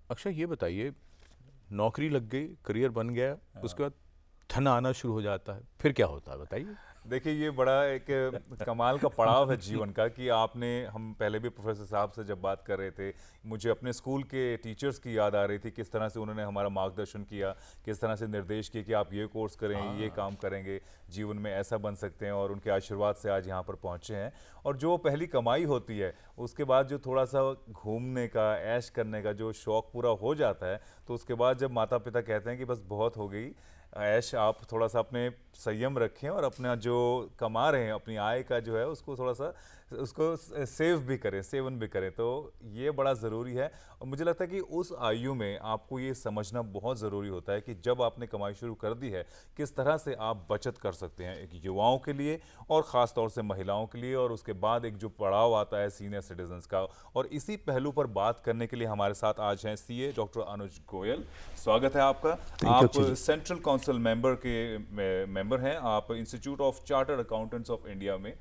अक्षय ये बताइए, नौकरी लग गई, करियर बन गया, उसके बाद धन आना शुरू हो जाता है, फिर क्या होता है बताइए? देखिए, ये बड़ा एक कमाल का पड़ाव है जीवन का कि आपने, हम पहले भी प्रोफेसर साहब से जब बात कर रहे थे, मुझे अपने स्कूल के टीचर्स की याद आ रही थी, किस तरह से उन्होंने हमारा मार्गदर्शन किया, किस तरह से निर्देश किए कि आप ये कोर्स करें, ये काम करेंगे, जीवन में ऐसा बन सकते हैं, और उनके आशीर्वाद से आज यहाँ पर पहुँचे हैं। और जो पहली कमाई होती है, उसके बाद जो थोड़ा सा घूमने का, ऐश करने का जो शौक़ पूरा हो जाता है, तो उसके बाद जब माता पिता कहते हैं कि बस बहुत हो गई ऐश, आप थोड़ा सा अपने संयम रखें और अपना जो कमा रहे हैं, अपनी आय का जो है उसको थोड़ा सा उसको सेव भी करें, सेवन भी करें, तो ये बड़ा ज़रूरी है। और मुझे लगता है कि उस आयु में आपको ये समझना बहुत ज़रूरी होता है कि जब आपने कमाई शुरू कर दी है, किस तरह से आप बचत कर सकते हैं, एक युवाओं के लिए और ख़ास तौर से महिलाओं के लिए, और उसके बाद एक जो पड़ाव आता है सीनियर सिटीजन्स का। और इसी पहलू पर बात करने के लिए हमारे साथ आज हैं सीए डॉक्टर अनुज गोयल। स्वागत है आपका। आप सेंट्रल काउंसिल मेंबर के मेंबर हैं, आप institute of chartered accountants of India में।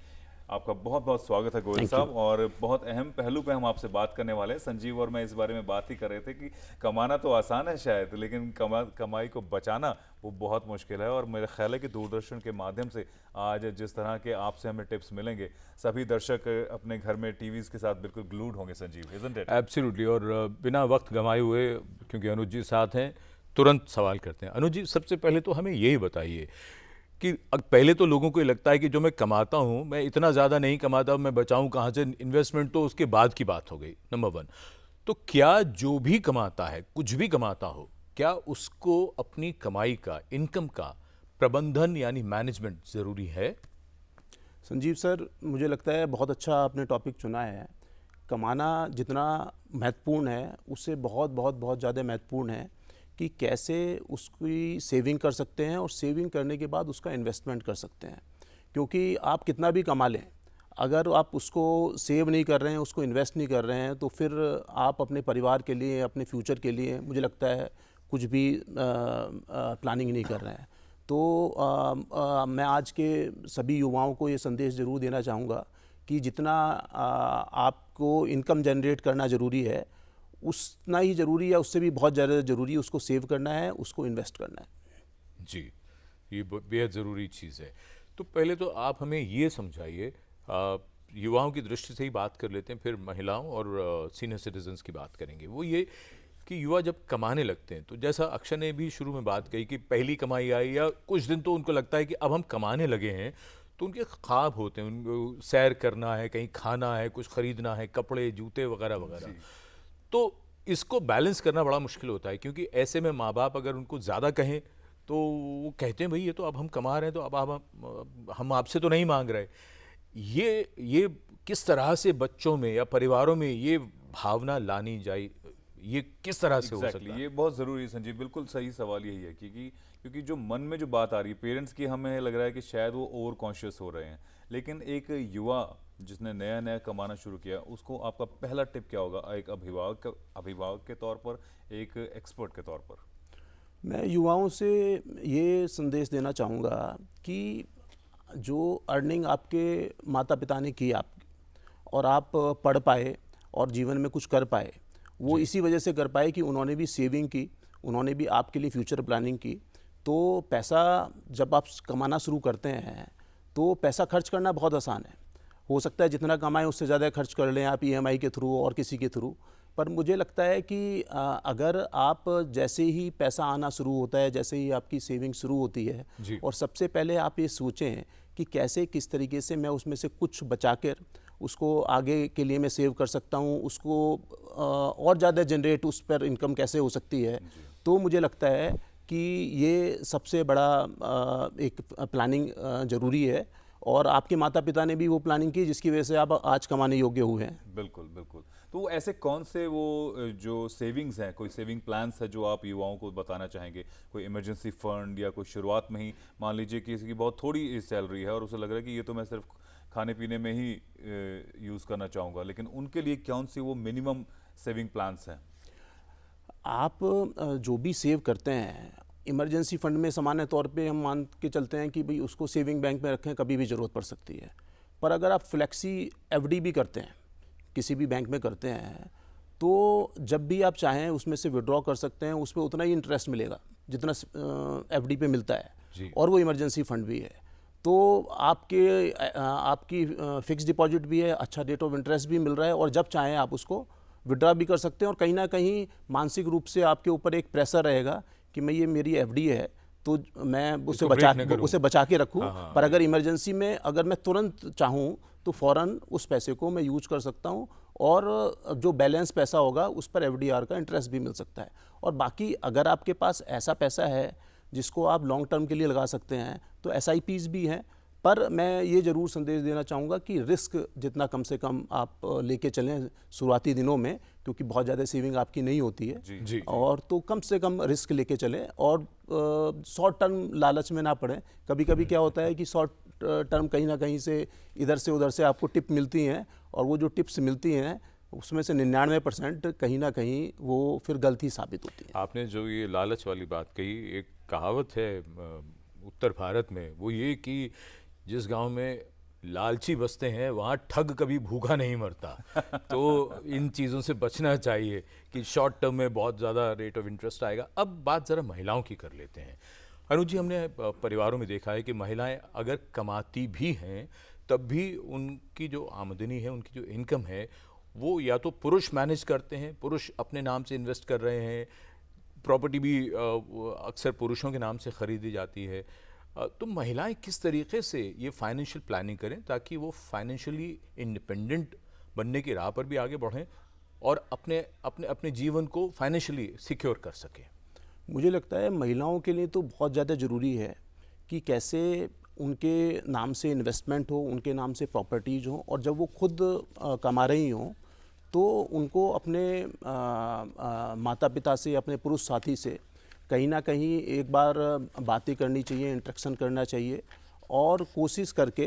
आपका बहुत बहुत स्वागत है गोयल साहब। और बहुत अहम पहलू पे हम आपसे बात करने वाले हैं। संजीव और मैं इस बारे में बात ही कर रहे थे कि कमाना तो आसान है शायद, लेकिन कमाई को बचाना वो बहुत मुश्किल है। और मेरा ख्याल है कि दूरदर्शन के माध्यम से आज जिस तरह के आपसे हमें टिप्स मिलेंगे, सभी दर्शक अपने घर में टीवीज़ के साथ बिल्कुल ग्लूड होंगे। Sanjeev, isn't it? एब्सोल्युटली। और बिना वक्त गंवाए हुए, क्योंकि अनुज जी साथ हैं, तुरंत सवाल करते हैं। अनुज जी, सबसे पहले तो हमें यही बताइए कि पहले तो लोगों को ये लगता है कि जो मैं कमाता हूँ, मैं इतना ज़्यादा नहीं कमाता, मैं बचाऊँ कहाँ से, इन्वेस्टमेंट तो उसके बाद की बात हो गई, नंबर वन। तो क्या जो भी कमाता है, कुछ भी कमाता हो, क्या उसको अपनी कमाई का, इनकम का प्रबंधन यानी मैनेजमेंट ज़रूरी है? संजीव सर, मुझे लगता है बहुत अच्छा आपने टॉपिक चुना है। कमाना जितना महत्वपूर्ण है, उससे बहुत बहुत बहुत ज़्यादा महत्वपूर्ण है कि कैसे उसकी सेविंग कर सकते हैं और सेविंग करने के बाद उसका इन्वेस्टमेंट कर सकते हैं। क्योंकि आप कितना भी कमा लें, अगर आप उसको सेव नहीं कर रहे हैं, उसको इन्वेस्ट नहीं कर रहे हैं, तो फिर आप अपने परिवार के लिए, अपने फ्यूचर के लिए, मुझे लगता है कुछ भी प्लानिंग नहीं कर रहे हैं। तो मैं आज के सभी युवाओं को ये संदेश ज़रूर देना चाहूँगा कि जितना आपको इनकम जनरेट करना ज़रूरी है, उतना ही ज़रूरी है, उससे भी बहुत ज़्यादा ज़रूरी है उसको सेव करना है, उसको इन्वेस्ट करना है। जी, ये बेहद ज़रूरी चीज़ है। तो पहले तो आप हमें ये समझाइए, युवाओं की दृष्टि से ही बात कर लेते हैं, फिर महिलाओं और सीनियर सिटीजन्स की बात करेंगे। वो ये कि युवा जब कमाने लगते हैं, तो जैसा अक्षय ने भी शुरू में बात कही कि पहली कमाई आई या कुछ दिन तो उनको लगता है कि अब हम कमाने लगे हैं, तो उनके ख्वाब होते हैं, उनको सैर करना है, कहीं खाना है, कुछ खरीदना है, कपड़े जूते वगैरह वगैरह। तो इसको बैलेंस करना बड़ा मुश्किल होता है, क्योंकि ऐसे में माँ बाप अगर उनको ज़्यादा कहें तो वो कहते हैं भाई ये तो अब हम कमा रहे हैं, तो अब हम आपसे तो नहीं मांग रहे। ये किस तरह से बच्चों में या परिवारों में ये भावना लानी जाए, ये किस तरह से हो सकता है? ये बहुत ज़रूरी है संजीव, बिल्कुल सही सवाल यही है। क्योंकि जो मन में जो बात आ रही है पेरेंट्स की, हमें लग रहा है कि शायद वो ओवर कॉन्शियस हो रहे हैं। लेकिन एक युवा जिसने नया नया कमाना शुरू किया, उसको आपका पहला टिप क्या होगा, एक अभिभावक के तौर पर, एक एक्सपर्ट के तौर पर? मैं युवाओं से ये संदेश देना चाहूँगा कि जो अर्निंग आपके माता पिता ने की आप, और आप पढ़ पाए और जीवन में कुछ कर पाए, वो इसी वजह से कर पाए कि उन्होंने भी सेविंग की, उन्होंने भी आपके लिए फ्यूचर प्लानिंग की। तो पैसा जब आप कमाना शुरू करते हैं, तो पैसा खर्च करना बहुत आसान है। हो सकता है जितना कमाएं उससे ज़्यादा खर्च कर लें आप ईएमआई के थ्रू और किसी के थ्रू। पर मुझे लगता है कि अगर आप जैसे ही पैसा आना शुरू होता है, जैसे ही आपकी सेविंग शुरू होती है, और सबसे पहले आप ये सोचें कि कैसे, किस तरीके से मैं उसमें से कुछ बचाकर उसको आगे के लिए मैं सेव कर सकता हूँ, उसको और ज़्यादा जनरेट, उस पर इनकम कैसे हो सकती है। तो मुझे लगता है कि ये सबसे बड़ा एक प्लानिंग ज़रूरी है। और आपके माता पिता ने भी वो प्लानिंग की जिसकी वजह से आप आज कमाने योग्य हुए हैं। बिल्कुल बिल्कुल। तो ऐसे कौन से वो जो सेविंग्स हैं, कोई सेविंग प्लान्स है जो आप युवाओं को बताना चाहेंगे? कोई इमरजेंसी फंड, या कोई शुरुआत में ही मान लीजिए कि किसी की बहुत थोड़ी सैलरी है और उसे लग रहा है कि ये तो मैं सिर्फ खाने पीने में ही यूज़ करना चाहूँगा, लेकिन उनके लिए कौन सी वो मिनिमम सेविंग प्लान्स हैं? आप जो भी सेव करते हैं, इमरजेंसी फंड में सामान्य तौर पे हम मान के चलते हैं कि भाई उसको सेविंग बैंक में रखें, कभी भी ज़रूरत पड़ सकती है। पर अगर आप फ्लेक्सी एफडी भी करते हैं, किसी भी बैंक में करते हैं, तो जब भी आप चाहें उसमें से विड्रॉ कर सकते हैं, उस पर उतना ही इंटरेस्ट मिलेगा जितना एफडी पे मिलता जी। है, और वो इमरजेंसी फंड भी है। तो आपकी फिक्स डिपॉजिट भी है, अच्छा रेट ऑफ इंटरेस्ट भी मिल रहा है, और जब चाहें आप उसको विड्रॉ भी कर सकते हैं। और कहीं ना कहीं मानसिक रूप से आपके ऊपर एक प्रेशर रहेगा कि मैं ये मेरी एफडी है तो मैं इसको break न करूं। उसे बचा के रखूं, हाँ, पर अगर इमरजेंसी में अगर मैं तुरंत चाहूं तो फ़ौरन उस पैसे को मैं यूज कर सकता हूं, और जो बैलेंस पैसा होगा उस पर एफडीआर का इंटरेस्ट भी मिल सकता है। और बाकी अगर आपके पास ऐसा पैसा है जिसको आप लॉन्ग टर्म के लिए लगा सकते हैं तो एसआईपीज़ भी हैं। पर मैं ये ज़रूर संदेश देना चाहूँगा कि रिस्क जितना कम से कम आप लेके चलें शुरुआती दिनों में, क्योंकि बहुत ज़्यादा सेविंग आपकी नहीं होती है। जी। और तो कम से कम रिस्क लेके चलें, और शॉर्ट टर्म लालच में ना पड़ें। कभी कभी क्या होता है कि शॉर्ट टर्म कहीं ना कहीं से इधर से उधर से आपको टिप मिलती हैं, और वो जो टिप्स मिलती हैं उसमें से 99% कहीं ना कहीं वो फिर गलती साबित होती है। आपने जो ये लालच वाली बात कही, एक कहावत है उत्तर भारत में, वो ये कि जिस गांव में लालची बसते हैं वहाँ ठग कभी भूखा नहीं मरता। तो इन चीज़ों से बचना चाहिए कि शॉर्ट टर्म में बहुत ज़्यादा रेट ऑफ इंटरेस्ट आएगा। अब बात ज़रा महिलाओं की कर लेते हैं। अनुज जी, हमने परिवारों में देखा है कि महिलाएं अगर कमाती भी हैं तब भी उनकी जो आमदनी है, उनकी जो इनकम है, वो या तो पुरुष मैनेज करते हैं, पुरुष अपने नाम से इन्वेस्ट कर रहे हैं, प्रॉपर्टी भी अक्सर पुरुषों के नाम से ख़रीदी जाती है। तो महिलाएं किस तरीके से ये फाइनेंशियल प्लानिंग करें ताकि वो फाइनेंशियली इंडिपेंडेंट बनने की राह पर भी आगे बढ़ें और अपने अपने अपने जीवन को फाइनेंशियली सिक्योर कर सकें? मुझे लगता है महिलाओं के लिए तो बहुत ज़्यादा ज़रूरी है कि कैसे उनके नाम से इन्वेस्टमेंट हो, उनके नाम से प्रॉपर्टीज़ हो, और जब वो खुद कमा रही हों तो उनको अपने माता पिता से, अपने पुरुष साथी से कहीं ना कहीं एक बार बातें करनी चाहिए, इंटरेक्शन करना चाहिए, और कोशिश करके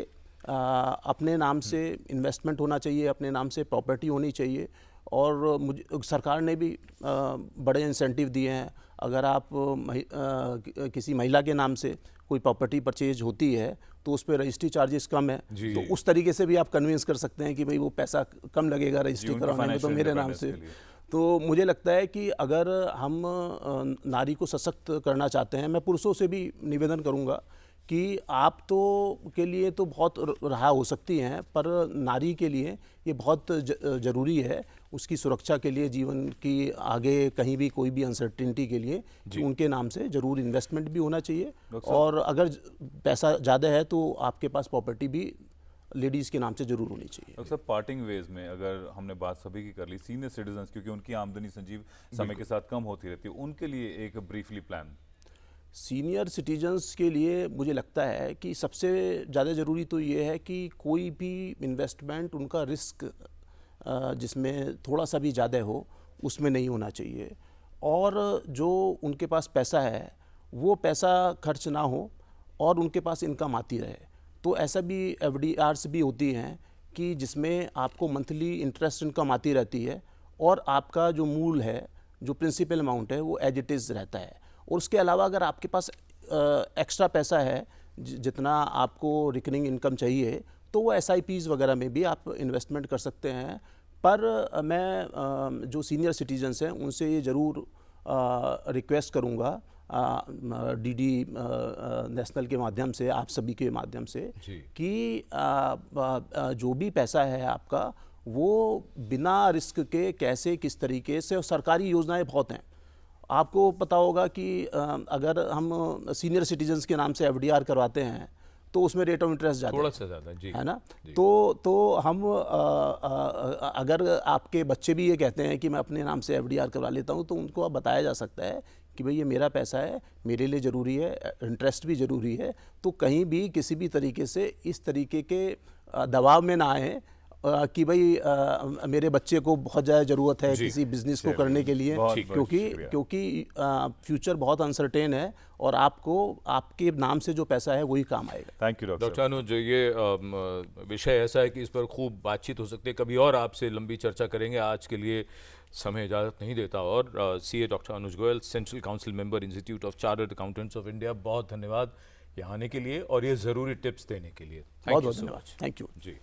अपने नाम से इन्वेस्टमेंट होना चाहिए, अपने नाम से प्रॉपर्टी होनी चाहिए। और मुझे सरकार ने भी बड़े इंसेंटिव दिए हैं। अगर आप किसी महिला के नाम से कोई प्रॉपर्टी परचेज होती है तो उस पर रजिस्ट्री चार्जेस कम है, तो उस तरीके से भी आप कन्विंस कर सकते हैं कि भाई वो पैसा कम लगेगा रजिस्ट्री कराने में, तो मेरे नाम से। तो मुझे लगता है कि अगर हम नारी को सशक्त करना चाहते हैं, मैं पुरुषों से भी निवेदन करूंगा कि आप तो के लिए तो बहुत राह हो सकती हैं, पर नारी के लिए ये बहुत ज़रूरी है उसकी सुरक्षा के लिए, जीवन की आगे कहीं भी कोई भी अनसर्टेनिटी के लिए, कि उनके नाम से ज़रूर इन्वेस्टमेंट भी होना चाहिए। और अगर पैसा ज़्यादा है तो आपके पास प्रॉपर्टी भी लेडीज़ के नाम से जरूर होनी चाहिए। डॉक्टर साहब, पार्टिंग वेज में अगर हमने बात सभी की कर ली, सीनियर सिटीजन्स क्योंकि उनकी आमदनी संजीव समय के साथ कम होती रहती है, उनके लिए एक ब्रीफली प्लान। सीनियर सिटीजन्स के लिए मुझे लगता है कि सबसे ज़्यादा ज़रूरी तो ये है कि कोई भी इन्वेस्टमेंट उनका रिस्क जिसमें थोड़ा सा भी ज़्यादा हो उसमें नहीं होना चाहिए, और जो उनके पास पैसा है वो पैसा खर्च ना हो और उनके पास इनकम आती रहे। तो ऐसा भी एफडीआर्स भी होती हैं कि जिसमें आपको मंथली इंटरेस्ट इनकम आती रहती है, और आपका जो मूल है, जो प्रिंसिपल अमाउंट है, वो एज इट इज़ रहता है। और उसके अलावा अगर आपके पास एक्स्ट्रा पैसा है जितना आपको रिकरिंग इनकम चाहिए, तो वो एसआईपीज़ वगैरह में भी आप इन्वेस्टमेंट कर सकते हैं। पर मैं जो सीनियर सिटीजन्स हैं उनसे ये ज़रूर रिक्वेस्ट करूँगा डीडी नेशनल के माध्यम से, आप सभी के माध्यम से, कि जो भी पैसा है आपका वो बिना रिस्क के कैसे किस तरीके से, और सरकारी योजनाएं बहुत हैं। आपको पता होगा कि अगर हम सीनियर सिटीजन्स के नाम से एफडीआर करवाते हैं तो उसमें रेट ऑफ इंटरेस्ट ज़्यादा, थोड़ा सा ज़्यादा, जी, है ना। तो हम अगर आपके बच्चे भी ये कहते हैं कि मैं अपने नाम से एफडीआर करवा लेता हूँ, तो उनको अब बताया जा सकता है कि भाई ये मेरा पैसा है, मेरे लिए ज़रूरी है, इंटरेस्ट भी ज़रूरी है। तो कहीं भी किसी भी तरीके से इस तरीके के दबाव में ना आए कि भाई मेरे बच्चे को बहुत ज़्यादा ज़रूरत है किसी बिजनेस को करने के लिए, क्योंकि फ्यूचर बहुत अनसर्टेन है और आपको आपके नाम से जो पैसा है वही काम आएगा। थैंक यू डॉक्टर अनुज, ये विषय ऐसा है कि इस पर खूब बातचीत हो सकती है, कभी और आपसे लंबी चर्चा करेंगे। आज के लिए समय इजाज़त नहीं देता। और CA doctor Anuj Goyal, central council member, institute of chartered accountants of India, बहुत धन्यवाद यहाँ आने के लिए और ये ज़रूरी टिप्स देने के लिए। बहुत बहुत धन्यवाद। Thank you ji.